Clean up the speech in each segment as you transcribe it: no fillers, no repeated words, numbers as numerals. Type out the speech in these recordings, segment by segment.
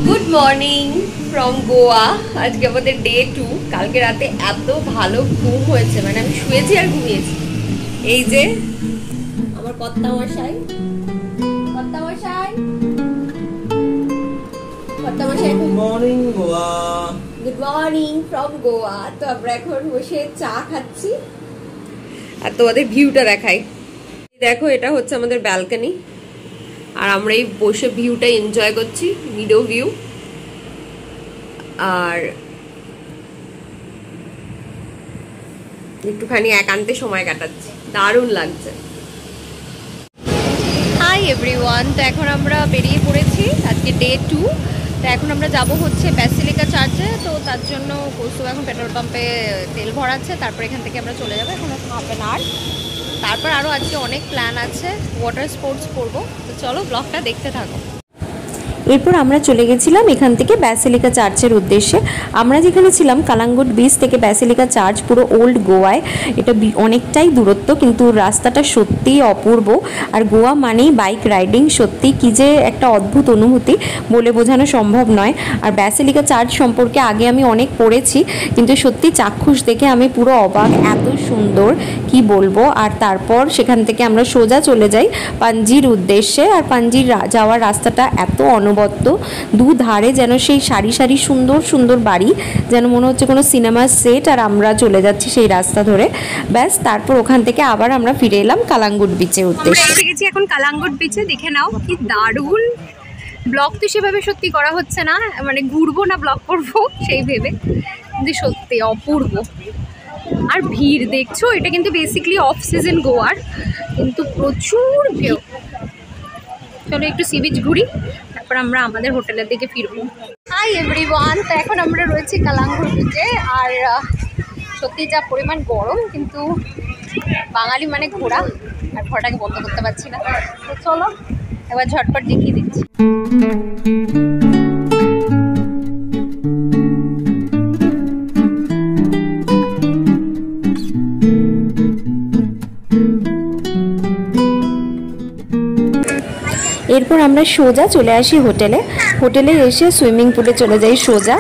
Good morning from Goa. আজকে আমাদের day 2। কালকে রাতে এত ভালো ঘুম হয়েছে, মানে আমি শুয়েছি আর ঘুমিয়েছি। এই যে আমার কর্তামশাই, good morning Goa. Good morning from Goa. তো আমরা এখন বসে চা খাচ্ছি আর তোমাদের ভিউটা দেখাই। দেখো, এটা হচ্ছে আমাদের ব্যালকনি আর আমরা এই বসে ভিউটা এনজয় করছি, মিডো ভিউ। আর একটুখানি একান্তে সময় কাটাচ্ছি, দারুণ লাগছে। হাই এভরিওয়ান, তো এখন আমরা বেরিয়ে পড়েছি, আজকে ডে 2। তো এখন আমরা যাব হচ্ছে ব্যাসিলিকা চার্চে। তো তার জন্য কৌস্তব এখন পেট্রোল পাম্পে তেল ভরাচ্ছে, তারপর এখান থেকে আমরা চলে যাবো এখন হাফ অ্যান আওয়ার। তারপর আরও আজকে অনেক প্ল্যান আছে, ওয়াটার স্পোর্টস করবো। তো চলো ব্লগটা দেখতে থাকো। এরপর আমরা চলে গেছিলাম এখান থেকে ব্যাসিলিকা চার্চের উদ্দেশ্যে। আমরা যেখানে ছিলাম কালাঙ্গুট বিচ থেকে ব্যাসিলিকা চার্চ পুরো ওল্ড গোয়ায়, এটা অনেকটাই দূরত্ব, কিন্তু রাস্তাটা সত্যিই অপূর্ব। আর গোয়া মানেই বাইক রাইডিং, সত্যি কি যে একটা অদ্ভুত অনুভূতি, বলে বোঝানো সম্ভব নয়। আর ব্যাসিলিকা চার্চ সম্পর্কে আগে আমি অনেক পড়েছি, কিন্তু সত্যি চাক্ষুষ দেখে আমি পুরো অবাক, এত সুন্দর কি বলবো। আর তারপর সেখান থেকে আমরা সোজা চলে যাই পাঞ্জির উদ্দেশ্যে। আর পাঞ্জির যাওয়ার রাস্তাটা এত অনবদ্য, দুধারে যেন সেই সারি সারি সুন্দর সুন্দর বাড়ি, যেন মনে হচ্ছে কোনো সিনেমার সেট। আর আমরা চলে যাচ্ছি সেই রাস্তা ধরে। ব্যাস, তারপর ওখান থেকে আবার আমরা ফিরে এলাম কালাঙ্গুট বিচের উদ্দেশ্যে। এসে গেছি এখন কালাঙ্গুট বিচে, দেখে নাও কি দারুণ। ব্লগ তো সেভাবে সত্যি করা হচ্ছে না, মানে ঘুরবো না ব্লগ করবো সেই ভেবে, কিন্তু সত্যি অপূর্ব। আর ভিড় দেখছো, এটা কিন্তু বেসিক্যালি অফ সিজন গোয়ার, কিন্তু প্রচুর ভিড়। চলো একটু সি বিচ ঘুরি, তারপর আমরা আমাদের হোটেলের দিকে ফিরবো। হাই এভরিওয়ান, তো এখন আমরা রয়েছি কালাঙ্গুট বিচে। আর সত্যি যা পরিমাণ গরম, কিন্তু বাঙালি মানে ঘোরা, আর ঘোরাটাকে বন্ধ করতে পারছি না। তো চলো এবার ঝটপট দেখিয়ে দিচ্ছি। এরপর আমরা সোজা চলে আসি হোটেলে এসে সুইমিং পুলে চলে যাই সোজা।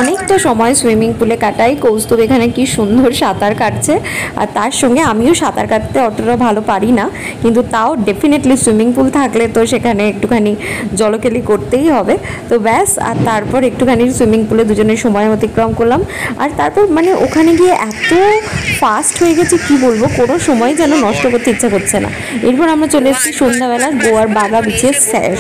অনেকটা সময় সুইমিং পুলে কাটাই। কৌস্তব এখানে কি সুন্দর সাঁতার কাটছে, আর তার সঙ্গে আমিও সাঁতার কাটতে অতটা ভালো পারি না, কিন্তু তাও ডেফিনেটলি সুইমিং পুল থাকলে তো সেখানে একটুখানি জলকেলি করতেই হবে। তো ব্যাস, আর তারপর একটুখানি সুইমিং পুলে দুজনের সময় অতিক্রম করলাম। আর তারপর মানে ওখানে গিয়ে এত ফাস্ট হয়ে গেছে কি বলবো, কোনো সময় যেন নষ্ট করতে ইচ্ছা করছে না। এরপর আমরা চলে এসেছি সন্ধ্যাবেলা গোয়ার বাগা বিচের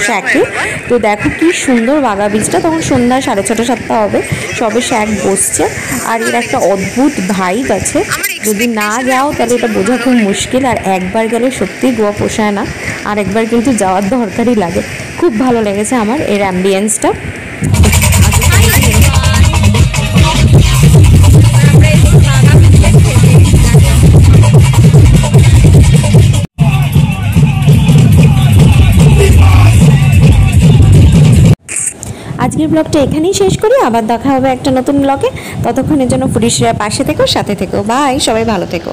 শ্যাকে। তো দেখো কি সুন্দর বাগা বিচটা, তখন সন্ধ্যা 6:30 7টা হবে, সবে শ্যাক বসছে। আর এর একটা অদ্ভুত ভাইব আছে, যদি না যাও তাহলে এটা বোঝা খুব মুশকিল। আর একবার গেলে সত্যি গোয়া পোষায় না, আর একবার কিন্তু যাওয়ার দরকারই লাগে। খুব ভালো লেগেছে আমার এর অ্যাম্বিয়েন্সটা। আজকের ব্লগটা এখানেই শেষ করি, আবার দেখা হবে একটা নতুন ব্লগে। ততক্ষণের জন্য পুলিশের পাশে থেকো, সাথে থেকো। বাই, সবাই ভালো থেকো।